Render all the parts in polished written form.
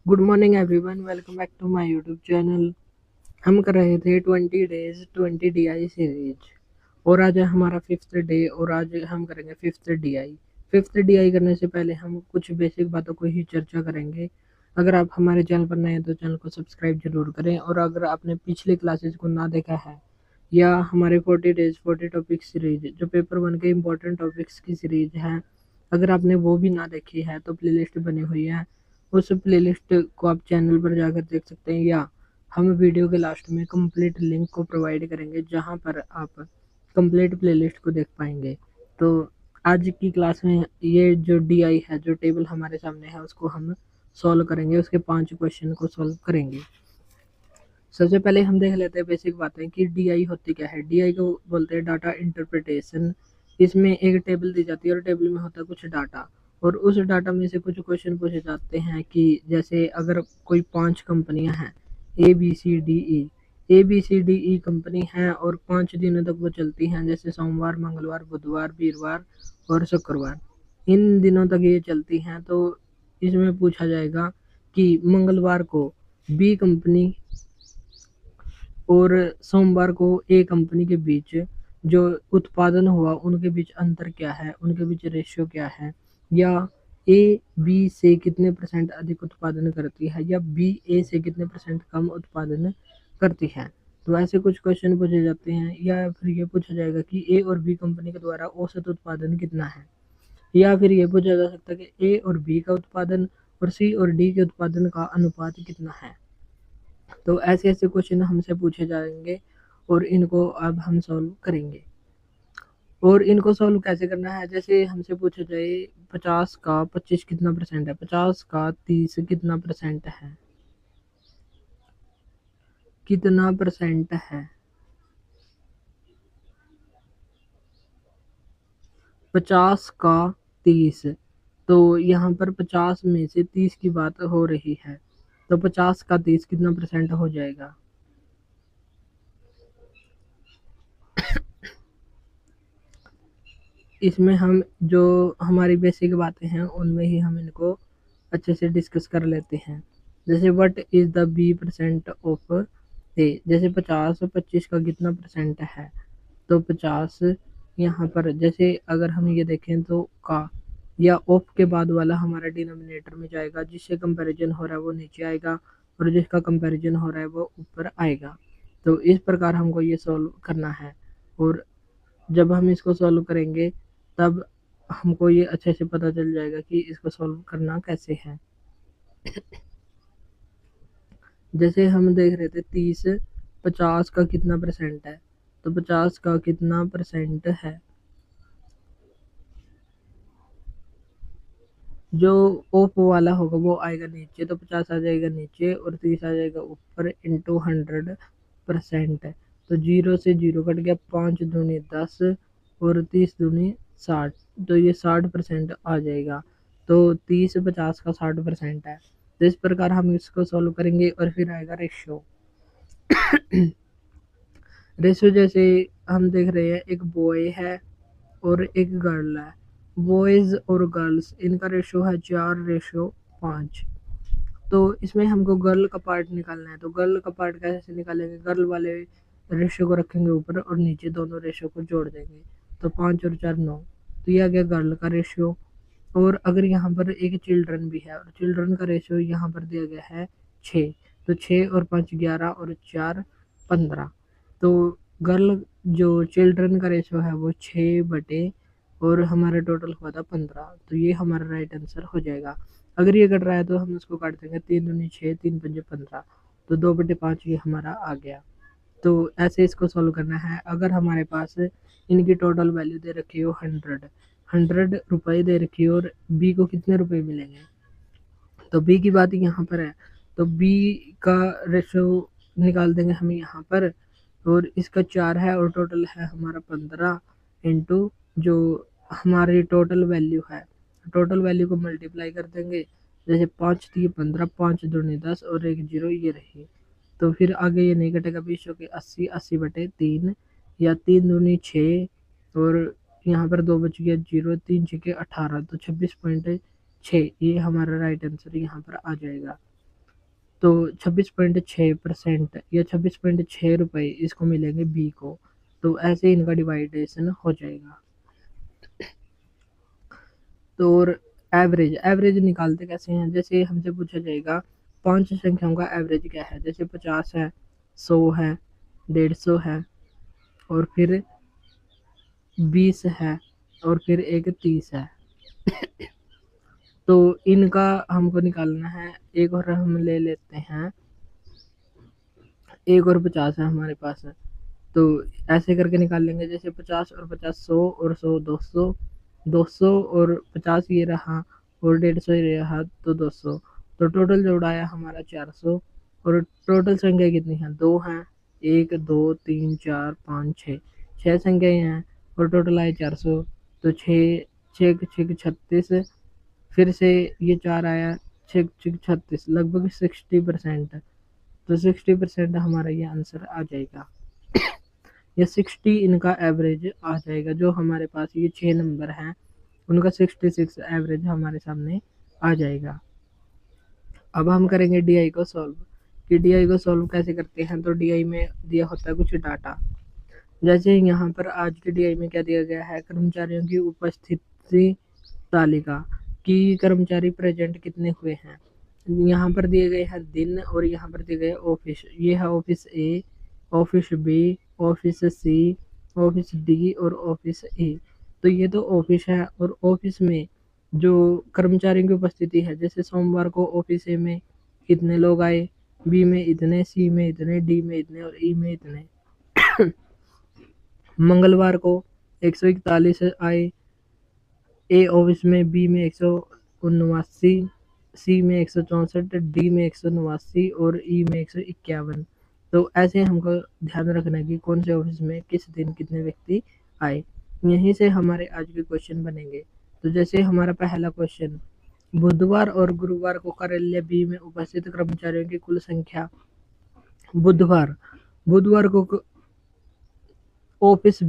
Good morning everyone, welcome back to my YouTube channel. हम कर रहे थे 20 डेज 20 डीआई सीरीज और आज है हमारा फिफ्थ डे और आज हम करेंगे फिफ्थ डीआई। फिफ्थ डीआई करने से पहले हम कुछ बेसिक बातों को ही चर्चा करेंगे। अगर आप हमारे चैनल पर नए हैं तो चैनल को सब्सक्राइब जरूर करें, और अगर आपने पिछली क्लासेस को ना देखा है या हमारे 40 डेज 40 टॉपिक सीरीज जो पेपर वन के इम्पोर्टेंट टॉपिक्स की सीरीज है, अगर आपने वो भी ना देखी है तो प्लेलिस्ट बनी हुई है, उस प्लेलिस्ट को आप चैनल पर जाकर देख सकते हैं, या हम वीडियो के लास्ट में कंप्लीट लिंक को प्रोवाइड करेंगे जहां पर आप कंप्लीट प्लेलिस्ट को देख पाएंगे। तो आज की क्लास में ये जो डीआई है, जो टेबल हमारे सामने है, उसको हम सॉल्व करेंगे, उसके 5 क्वेश्चन को सॉल्व करेंगे। सबसे पहले हम देख लेते हैं बेसिक बातें कि डीआई होती क्या है। डीआई को बोलते हैं डाटा इंटरप्रिटेशन। इसमें एक टेबल दी जाती है और टेबल में होता है कुछ डाटा, और उस डाटा में से कुछ क्वेश्चन पूछे जाते हैं कि जैसे अगर कोई 5 कंपनियां हैं, A B C D E, A B C D E company है और 5 दिनों तक वो चलती हैं, जैसे सोमवार, मंगलवार, बुधवार, वीरवार और शुक्रवार। इन दिनों तक ये चलती हैं, तो इसमें पूछा जाएगा कि मंगलवार को बी कंपनी और सोमवार को ए कंपनी के बीच जो उत्पादन हुआ उनके बीच अंतर क्या है, उनके बीच रेशियो क्या है, या ए बी से कितने परसेंट अधिक उत्पादन करती है, या बी ए से कितने परसेंट कम उत्पादन करती है। तो ऐसे कुछ क्वेश्चन पूछे जाते हैं, या फिर ये पूछा जाएगा कि ए और बी कंपनी के द्वारा औसत उत्पादन कितना है, या फिर ये पूछा जा सकता है कि ए और बी का उत्पादन और सी और डी के उत्पादन का अनुपात कितना है। तो ऐसे ऐसे क्वेश्चन हमसे पूछे जाएंगे और इनको अब हम सॉल्व करेंगे। और इनको सॉल्व कैसे करना है, जैसे हमसे पूछा जाए 50 का 25 कितना परसेंट है, 50 का 30 कितना परसेंट है, कितना परसेंट है, 50 का 30। तो यहाँ पर 50 में से 30 की बात हो रही है, तो 50 का 30 कितना परसेंट हो जाएगा। इसमें हम जो हमारी बेसिक बातें हैं उनमें ही हम इनको अच्छे से डिस्कस कर लेते हैं। जैसे what is the B percent of A, जैसे 50 का कितना परसेंट है, तो 50 यहाँ पर जैसे अगर हम ये देखें तो का या ऑफ के बाद वाला हमारा डिनोमिनेटर में जाएगा, जिससे कंपैरिजन हो रहा है वो नीचे आएगा और जिसका कंपैरिजन हो रहा है वो ऊपर आएगा। तो इस प्रकार हमको ये सॉल्व करना है, और जब हम इसको सॉल्व करेंगे तब हमको ये अच्छे से पता चल जाएगा कि इसको सॉल्व करना कैसे है। जैसे हम देख रहे थे 30 50 का कितना परसेंट है, तो 50 का कितना परसेंट है, जो ऑफ वाला होगा वो आएगा नीचे, तो 50 आ जाएगा नीचे और 30 आ जाएगा ऊपर इंटू 100%। तो 0 से 0 कट गया, 5 दूनी 10 और 30 दूनी 60, तो ये 60% आ जाएगा। तो 30 50 का 60% है। तो इस प्रकार हम इसको सॉल्व करेंगे और फिर आएगा रेशियो। रेशियो जैसे हम देख रहे हैं, एक बॉय है और एक गर्ल है। बॉयज और गर्ल्स इनका रेशियो है 4:5। तो इसमें हमको गर्ल का पार्ट निकालना है, तो गर्ल का पार्ट कैसे निकालेंगे, गर्ल वाले रेशियो को रखेंगे ऊपर और नीचे दोनों रेशियो को जोड़ देंगे, तो 5 और 4 9। तो ये आ गया गर्ल का रेशियो। और अगर यहाँ पर एक चिल्ड्रन भी है, और चिल्ड्रन का रेशियो यहाँ पर दिया गया है 6, तो 6 और 5 11 और 4 15। तो गर्ल जो चिल्ड्रन का रेशियो है वो 6 और हमारा टोटल हुआ था 15, तो ये हमारा राइट आंसर हो जाएगा। अगर ये कट रहा है तो हम उसको काट देंगे, 3 दूनी 6 3 पंजे 15, तो 2/5 ये हमारा आ गया। तो ऐसे इसको सॉल्व करना है। अगर हमारे पास इनकी टोटल वैल्यू दे रखी हो 100 दे रखी हो, और बी को कितने रुपए मिलेंगे, तो बी की बात यहाँ पर है, तो बी का रेशो निकाल देंगे हम यहाँ पर, और इसका 4 है और टोटल है हमारा 15 इंटू जो हमारी टोटल वैल्यू है, टोटल वैल्यू को मल्टीप्लाई कर देंगे। जैसे 5 थी 15, 5 दूनी 10 और एक 0 ये रही, तो फिर आगे ये नहीं कटेगा, 20 के 80 80/3, या 3 दूनी 6 और यहाँ पर 2 बच गया 0, 3 6 18, तो 26.6 ये हमारा राइट आंसर यहाँ पर आ जाएगा। तो 26.6% या 26.6 रुपये इसको मिलेंगे बी को। तो ऐसे इनका डिवाइडेशन हो जाएगा। तो और एवरेज एवरेज निकालते कैसे हैं, जैसे हमसे पूछा जाएगा 5 संख्याओं का एवरेज क्या है, जैसे 50 है, 100 है, 150 है, और फिर 20 है, और फिर एक 30 है। तो इनका हमको निकालना है। एक और हम ले लेते हैं, एक और 50 है हमारे पास, तो ऐसे करके निकाल लेंगे, जैसे 50 और 50 100 और 100 200, 200 और 50 ये रहा, और 150 ये रहा, तो 200। तो टोटल जोड़ा आया हमारा 400। और टोटल संख्या कितनी है, 2 हैं, 1 2 3 4 5 6, 6 संख्याएं हैं, और टोटल आए 400। तो 6 6 6 36, फिर से ये 4 आया, 6 6 36, लगभग 60%। तो 60% हमारा ये आंसर आ जाएगा, या 60 इनका एवरेज आ जाएगा। जो हमारे पास ये 6 नंबर हैं उनका 66 एवरेज हमारे सामने आ जाएगा। अब हम करेंगे डी आई को सॉल्व, कि डी आई को सॉल्व कैसे करते हैं। तो डी आई में दिया होता है कुछ डाटा, जैसे यहाँ पर आज के डी आई में क्या दिया गया है, कर्मचारियों की उपस्थिति तालिका कि कर्मचारी प्रेजेंट कितने हुए हैं। यहाँ पर दिए गए हैं दिन, और यहाँ पर दिए गए ऑफिस। ये है office A, office B, office C, office D और ऑफिस ए। तो ये तो ऑफिस है, और ऑफिस में जो कर्मचारियों की उपस्थिति है, जैसे सोमवार को ऑफिस ए में इतने लोग आए, बी में इतने, सी में इतने, डी में इतने और ई में इतने। मंगलवार को 141 आए ए ऑफिस में, बी में 179, सी में 164, डी में 189 और ई में 151। तो ऐसे हमको ध्यान रखना है कि कौन से ऑफिस में किस दिन कितने व्यक्ति आए। यहीं से हमारे आज के क्वेश्चन बनेंगे। तो जैसे हमारा पहला क्वेश्चन, बुधवार और गुरुवार को कार्यालय बी में उपस्थित कर्मचारियों की कुल संख्या। बुधवार बुधवार को ऑफिस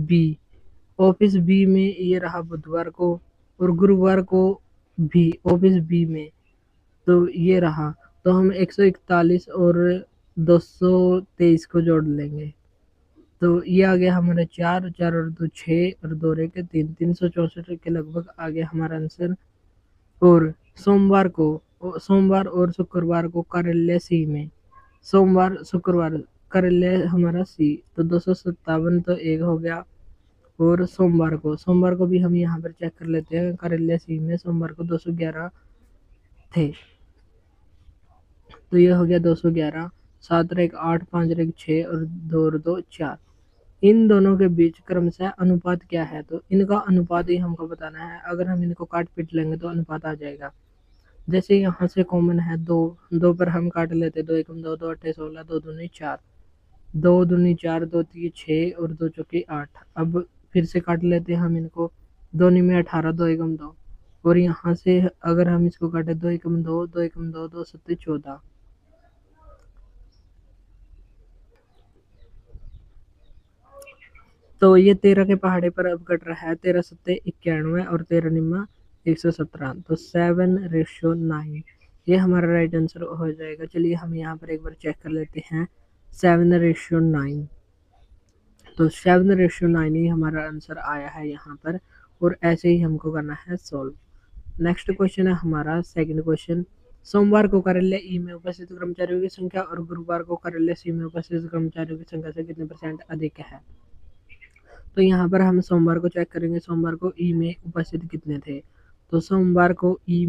बी में ये रहा बुधवार को, और गुरुवार को भी ऑफिस बी में, तो ये रहा। तो हम 141 और 223 को जोड़ लेंगे, तो ये आ गया हमारा 4 4 और 2 6 और 2 रह के 3, 364 के लगभग आ गया हमारा आंसर। और सोमवार और शुक्रवार को कार्यालय सी में, सोमवार शुक्रवार कार्यालय हमारा सी, तो 257 तो एक हो गया। और सोमवार को भी हम यहाँ पर चेक कर लेते हैं, कार्यालय सी में सोमवार को 211 थे, तो ये हो गया 211। 7 रेक 8, 5 रेक 6 और 2 और 2 4। इन दोनों के बीच क्रमशः अनुपात क्या है, तो इनका अनुपात ही हमको बताना है। अगर हम इनको काट पीट लेंगे तो अनुपात आ जाएगा। जैसे यहाँ से कॉमन है 2 पर हम काट लेते, 2 एकम 2, 2 अट्ठे 16, 2 दूनी 4, 2 दूनी 4, 2 तीन 6 और 2 चौके 8। अब फिर से काट लेते हैं हम इनको, 2 में 18, 2 एकम 2, और यहाँ से अगर हम इसको काटे 2 एकम 2, 2 एकम 2, 2 सत्ते 14। तो ये 13 के पहाड़े पर अब कट रहा है, 13 सत्ते 91 और 13 निम्मा 117, तो 7:9 ये हमारा राइट आंसर हो जाएगा। चलिए हम यहाँ पर एक बार चेक कर लेते हैं, 7:9। तो 7:9 ही हमारा आंसर आया है यहाँ पर, और ऐसे ही हमको करना है सॉल्व। नेक्स्ट क्वेश्चन है हमारा सेकंड क्वेश्चन, सोमवार को कार्यालय ई में उपस्थित कर्मचारियों की संख्या और गुरुवार को कार्यालय सी में उपस्थित कर्मचारियों की संख्या से कितने % अधिक है। तो यहाँ पर हम सोमवार को चेक करेंगे, सोमवार को ई में उपस्थित कितने थे। तो सोमवार को ई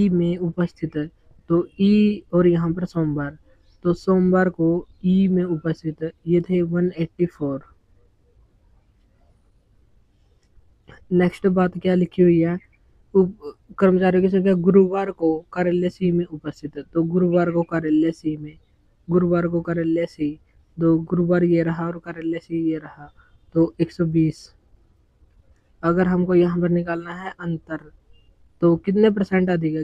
में उपस्थित है, तो ई और यहाँ पर सोमवार, तो सोमवार को ई में उपस्थित ये थे 184। नेक्स्ट बात क्या लिखी हुई है, कर्मचारियों की संख्या गुरुवार को कार्यालय सी में उपस्थित है, तो गुरुवार को कार्यालय सी, तो गुरुवार ये रहा और कार्यालय सी ये रहा, तो 120। अगर हमको यहाँ पर निकालना है अंतर, तो कितने % अधिक है,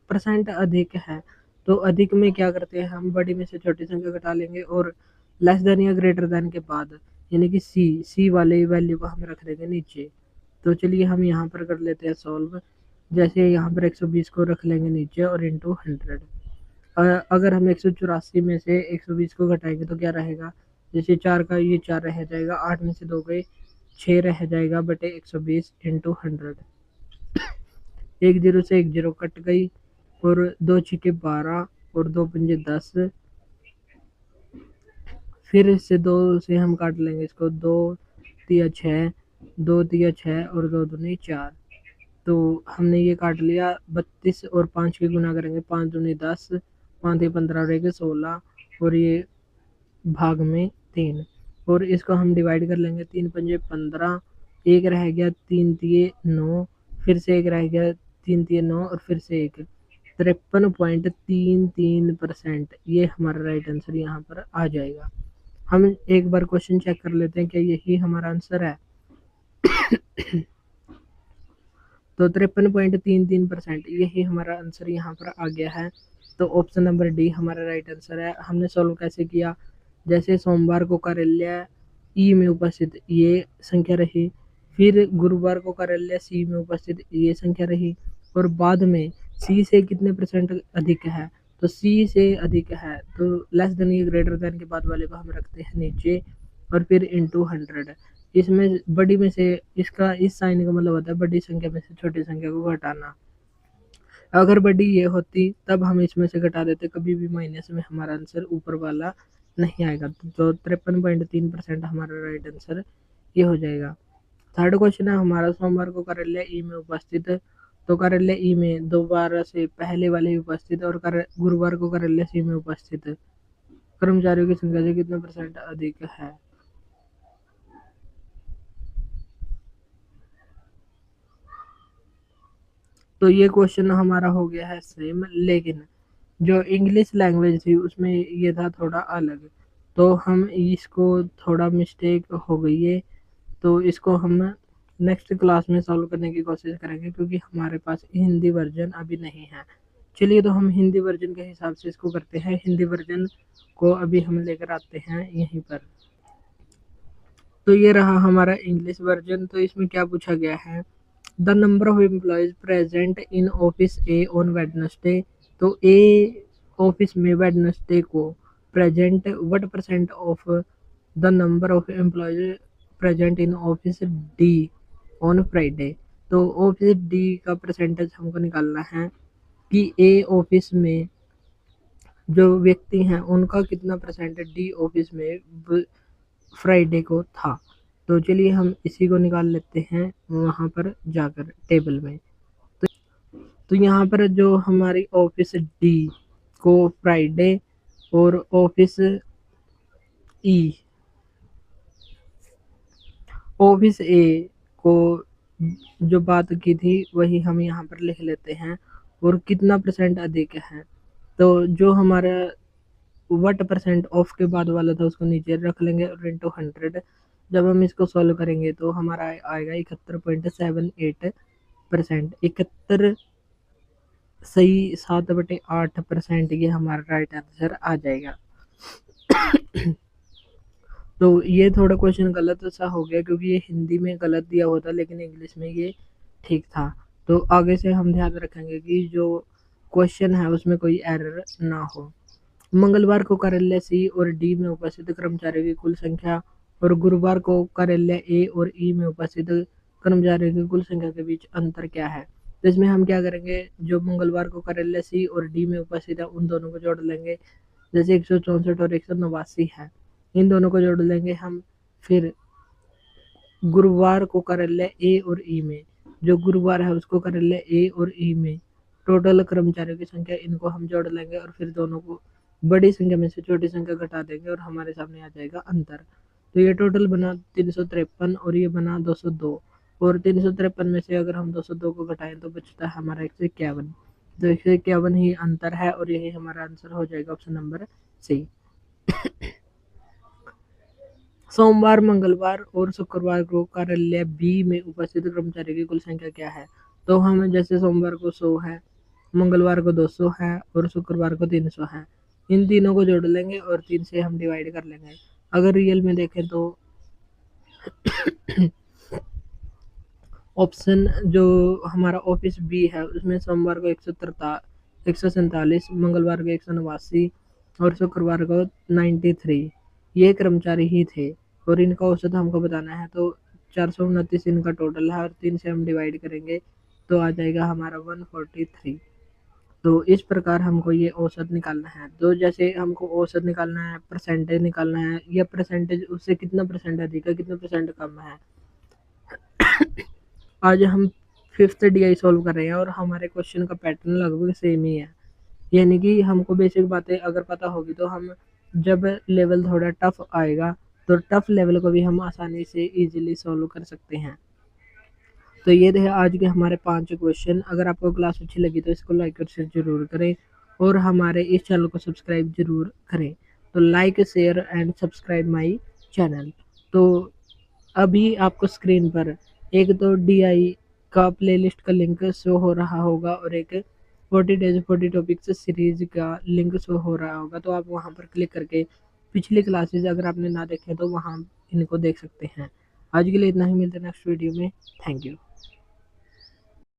% अधिक है। तो अधिक में क्या करते हैं हम, बड़ी में से छोटी संख्या घटा लेंगे, और लेस देन या ग्रेटर देन के बाद, यानी कि सी वाले वैल्यू को हम रख देंगे नीचे। तो चलिए हम यहाँ पर कर लेते हैं सॉल्व। जैसे यहाँ पर 120 को रख लेंगे नीचे और इंटू 100। अगर हम 184 में से 120 को घटाएंगे तो क्या रहेगा, जैसे 4 का ये 4 रह जाएगा, 8 में से 2 गए 6 रह जाएगा बटे 120 इंटू 100। एक जीरो से एक जीरो कट गई और 2 छिके 12 और 2 पंजे 10। फिर इससे 2 से हम काट लेंगे इसको, 2 तिया 6, 2 तिया 6 और 2 दूनी 4। तो हमने ये काट लिया। 32 और 5 की गुना करेंगे, 5 दूनी 10, 5 तिया 15 रहेगा 16 और ये भाग में 3। और इसको हम डिवाइड कर लेंगे, 3 पंजे 15, एक रह गया 3 तिये 9, फिर से एक रह गया 3 तिये 9 और फिर से एक, 53.33%। ये हमारा राइट आंसर यहाँ पर आ जाएगा। हम एक बार क्वेश्चन चेक कर लेते हैं क्या यही हमारा आंसर है। तो 53.33% यही हमारा आंसर यहाँ पर आ गया है। तो ऑप्शन नंबर डी हमारा राइट आंसर है। हमने सॉल्व कैसे किया, जैसे सोमवार को कार्यालय ई में उपस्थित ये संख्या रही, फिर गुरुवार को कार्यालय सी में उपस्थित ये संख्या रही, और बाद में सी से कितने परसेंट अधिक है, तो सी से अधिक है तो लेस देन या ग्रेटर देन के बाद वाले को हम रखते हैं नीचे और फिर इंटू 100। इसमें बड़ी में से इसका इस साइन का मतलब होता है बड़ी संख्या में से छोटी संख्या को घटाना। अगर बड़ी ये होती तब हम इसमें से घटा देते, कभी भी माइनस में हमारा आंसर ऊपर वाला नहीं आएगा। तो 53.3% हमारा राइट आंसर ये हो जाएगा। थर्ड क्वेश्चन है हमारा, सोमवार को कार्यालय ई में उपस्थित, तो कार्यालय ई में दोबारा से पहले वाले ही उपस्थित और गुरुवार को कार्यालय सी में उपस्थित कर्मचारियों की संख्या से कितने परसेंट अधिक है। तो ये क्वेश्चन हमारा हो गया है सेम, लेकिन जो इंग्लिश लैंग्वेज थी उसमें ये था थोड़ा अलग, तो हम इसको थोड़ा मिस्टेक हो गई है, तो इसको हम नेक्स्ट क्लास में सॉल्व करने की कोशिश करेंगे क्योंकि हमारे पास हिंदी वर्जन अभी नहीं है। चलिए तो हम हिंदी वर्जन के हिसाब से इसको करते हैं। हिंदी वर्जन को अभी हम लेकर आते हैं यहीं पर। तो ये रहा हमारा इंग्लिश वर्जन। तो इसमें क्या पूछा गया है, the number of employees present in office A on Wednesday, तो ए ऑफिस में वेडनेसडे को present what percent of the number of employees present in office D on Friday. तो ऑफिस डी का परसेंटेज हमको निकालना है कि ए ऑफिस में जो व्यक्ति हैं उनका कितना परसेंट डी ऑफिस में फ्राइडे को था। तो चलिए हम इसी को निकाल लेते हैं वहाँ पर जाकर टेबल में। तो यहाँ पर जो हमारी ऑफिस डी को फ्राइडे और ऑफिस ए को जो बात की थी वही हम यहाँ पर लिख लेते हैं और कितना परसेंट अधिक है। तो जो हमारा वट परसेंट ऑफ के बाद वाला था उसको नीचे रख लेंगे और इंटू 100। जब हम इसको सॉल्व करेंगे तो हमारा आएगा 71.78%। 71 सही 7/8%, ये हमारा राइट आंसर आ जाएगा। तो ये थोड़ा क्वेश्चन गलत सा हो गया क्योंकि ये हिंदी में गलत दिया हुआ था लेकिन इंग्लिश में ये ठीक था। तो आगे से हम ध्यान रखेंगे कि जो क्वेश्चन है उसमें कोई एरर ना हो। मंगलवार को कार्यालय सी और डी में उपस्थित कर्मचारियों की कुल संख्या और गुरुवार को कार्यालय ए और ई में उपस्थित कर्मचारियों की कुल संख्या के बीच अंतर क्या है। तो इसमें हम क्या करेंगे, जो मंगलवार को कार्यालय सी और डी में उपस्थित है उन दोनों को जोड़ लेंगे, जैसे 164 और 189 है, इन दोनों को जोड़ लेंगे हम। फिर गुरुवार को कार्यालय ए और ई में, जो गुरुवार है उसको कार्यालय ए और ई में टोटल कर्मचारियों की संख्या, इनको हम जोड़ लेंगे और फिर दोनों को बड़ी संख्या में से छोटी संख्या घटा देंगे और हमारे सामने आ जाएगा अंतर। तो ये टोटल बना 353 और ये बना 202, और 353 में से अगर हम 202 को घटाएं तो बचता है हमारा 151। तो 151 ही अंतर है और यही हमारा आंसर हो जाएगा ऑप्शन नंबर सी। सोमवार, मंगलवार और शुक्रवार को कार्यालय बी में उपस्थित कर्मचारियों की कुल संख्या क्या है। तो हम जैसे सोमवार को 100 है, मंगलवार को 200 है और शुक्रवार को 300 है, इन तीनों को जोड़ लेंगे और 3 से हम डिवाइड कर लेंगे। अगर रियल में देखें तो ऑप्शन जो हमारा ऑफिस बी है उसमें सोमवार को 147, मंगलवार को 189 और शुक्रवार को 93 ये कर्मचारी ही थे और इनका औसत हमको बताना है। तो 429 इनका टोटल है और 3 से हम डिवाइड करेंगे तो आ जाएगा हमारा 143। तो इस प्रकार हमको ये औसत निकालना है। तो जैसे हमको औसत निकालना है, परसेंटेज निकालना है, या परसेंटेज उससे कितना परसेंट अधिक है कितना परसेंट कम है। आज हम 5th DI सॉल्व कर रहे हैं और हमारे क्वेश्चन का पैटर्न लगभग सेम ही है, यानी कि हमको बेसिक बातें अगर पता होगी तो हम जब लेवल थोड़ा टफ आएगा तो टफ लेवल को भी हम आसानी से इजीली सॉल्व कर सकते हैं। तो ये थे आज के हमारे 5 क्वेश्चन। अगर आपको क्लास अच्छी लगी तो इसको लाइक और शेयर जरूर करें और हमारे इस चैनल को सब्सक्राइब जरूर करें। तो like share and subscribe my channel. तो अभी आपको स्क्रीन पर एक तो DI का प्लेलिस्ट का लिंक शो हो रहा होगा और एक 40 डेज 40 टॉपिक्स सीरीज का लिंक शो हो रहा होगा। तो आप वहां पर क्लिक करके पिछली क्लासेज अगर आपने ना देखे तो वहां इनको देख सकते हैं। आज के लिए इतना ही, मिलते हैं नेक्स्ट वीडियो में। Thank you.